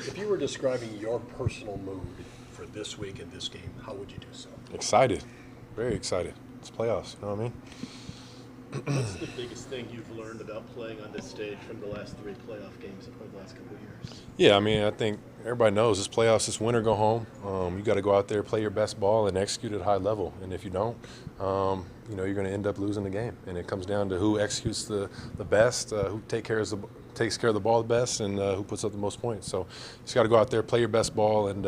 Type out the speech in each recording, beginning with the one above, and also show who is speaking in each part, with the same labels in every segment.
Speaker 1: If you were describing your personal mood for this week and this game, how would you do so?
Speaker 2: Excited, very excited. It's playoffs, you know what I mean?
Speaker 3: What's the biggest thing you've learned about playing on this stage from the last 3 playoff games over the last couple of years?
Speaker 2: Yeah, I mean, I think everybody knows this playoffs, this win or go home. You got to go out there, play your best ball, and execute at a high level. And if you don't, you're going to end up losing the game. And it comes down to who executes the best, who takes care of the ball the best, and who puts up the most points. So you just got to go out there, play your best ball, and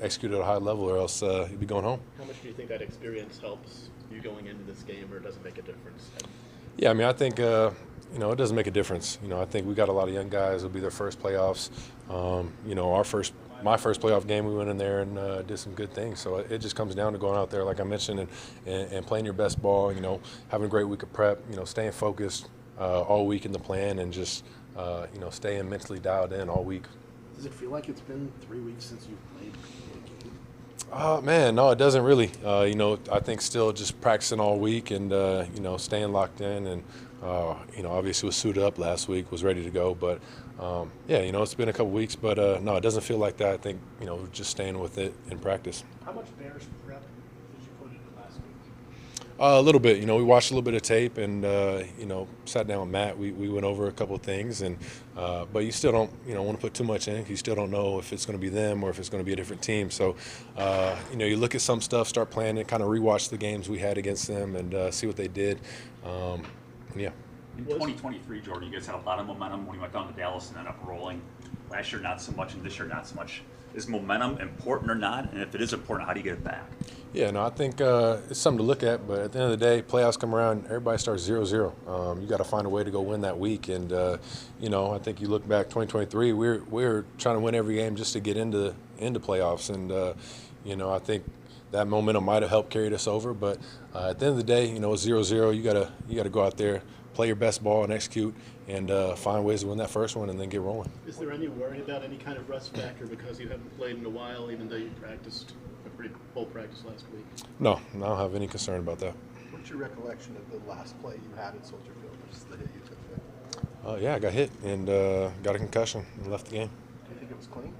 Speaker 2: execute at a high level, or else you'll be going home.
Speaker 3: How much do you think that experience helps you going into this game, or does it make a difference?
Speaker 2: Yeah, I mean, I think it doesn't make a difference. I think we got a lot of young guys. It'll be their first playoffs. My first playoff game, we went in there and did some good things. So it just comes down to going out there, like I mentioned, and playing your best ball. Having a great week of prep. Staying focused all week in the plan, and just staying mentally dialed in all week.
Speaker 4: Does it feel like it's been 3 weeks since you've played a game?
Speaker 2: Man, no, it doesn't really. I think still just practicing all week and, staying locked in. And, obviously was suited up last week, was ready to go. But, it's been a couple weeks. But, no, it doesn't feel like that. I think, just staying with it in practice.
Speaker 4: How much Bears prep did you put into last week?
Speaker 2: A little bit. We watched a little bit of tape and, sat down with Matt. We went over a couple of things. And but you still don't, want to put too much in. You still don't know if it's going to be them or if it's going to be a different team. So, you look at some stuff, start planning, kind of rewatch the games we had against them and see what they did. Yeah.
Speaker 5: In 2023, Jordan, you guys had a lot of momentum when you went down to Dallas and ended up rolling. Last year, not so much, and this year, not so much. Is momentum important or not? And if it is important, how do you get it back?
Speaker 2: Yeah, no, I think it's something to look at. But at the end of the day, playoffs come around, everybody starts 0-0. You got to find a way to go win that week. And, I think you look back 2023, we're trying to win every game just to get into playoffs. And, I think that momentum might have helped carry us over. But at the end of the day, it's 0-0. You gotta go out there, play your best ball and execute, and find ways to win that first one and then get rolling.
Speaker 3: Is there any worry about any kind of rust factor because you haven't played in a while, even though you practiced a pretty full practice last week?
Speaker 2: No, I don't have any concern about that.
Speaker 4: What's your recollection of the last play you had at Soldier Field, just the hit you took there?
Speaker 2: Yeah, I got hit and got a concussion and left the game.
Speaker 4: Do you think it was clean?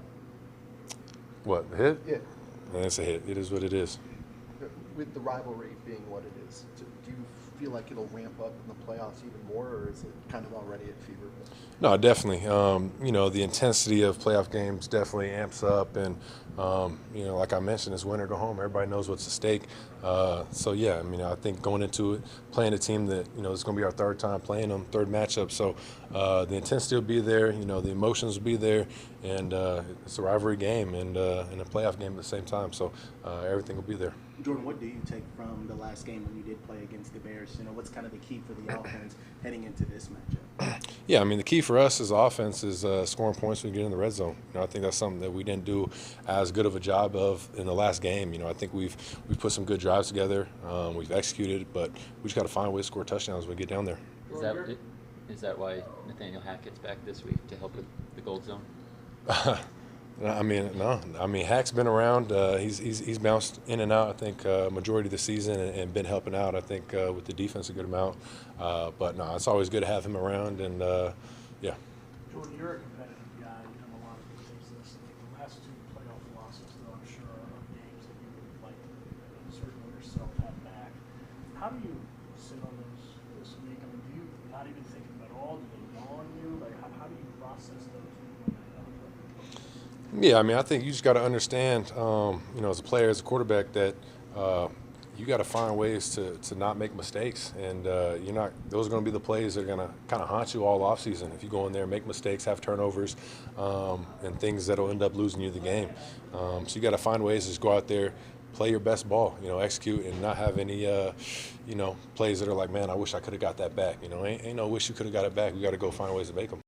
Speaker 2: What, the hit?
Speaker 4: Yeah.
Speaker 2: It's a hit. It is what it is.
Speaker 4: With the rivalry being what it is, do you feel like it'll ramp up in the playoffs even more, or is it kind of already at fever pitch?
Speaker 2: No, definitely. The intensity of playoff games definitely amps up, and like I mentioned, it's win or go home. Everybody knows what's at stake. I think going into it, playing a team that it's going to be our third time playing them, third matchup. So the intensity will be there. The emotions will be there, and it's a rivalry game and a playoff game at the same time. So everything will be there.
Speaker 6: Jordan, what do you take from the last game when you did play against the Bears? What's kind of the key for the offense heading into this matchup?
Speaker 2: Yeah, I mean, the key for us as offense is scoring points when we get in the red zone. I think that's something that we didn't do as good of a job of in the last game. I think we've put some good drives together. We've executed, but we just got to find a way to score touchdowns when we get down there.
Speaker 7: Is that why Nathaniel Hackett's back this week to help with the gold zone?
Speaker 2: No. Hack's been around. He's bounced in and out, I think, majority of the season and been helping out, I think, with the defense a good amount. But no, it's always good to have him around, and yeah.
Speaker 8: Jordan, you're a competitive guy. You've done a lot of good things this. The last 2 playoff losses, though, I'm sure, are games that you would like to certainly yourself have back. How do you sit on those this week? Do you not even think of them at all? Do they dawn on you? How do you process those?
Speaker 2: Yeah, I think you just got to understand, as a player, as a quarterback, that you got to find ways to not make mistakes, and those are going to be the plays that are going to kind of haunt you all offseason. If you go in there, make mistakes, have turnovers, and things that'll end up losing you the game. So you got to find ways to just go out there, play your best ball, execute, and not have any, plays that are like, man, I wish I could have got that back. Ain't no wish you could have got it back. We got to go find ways to make them.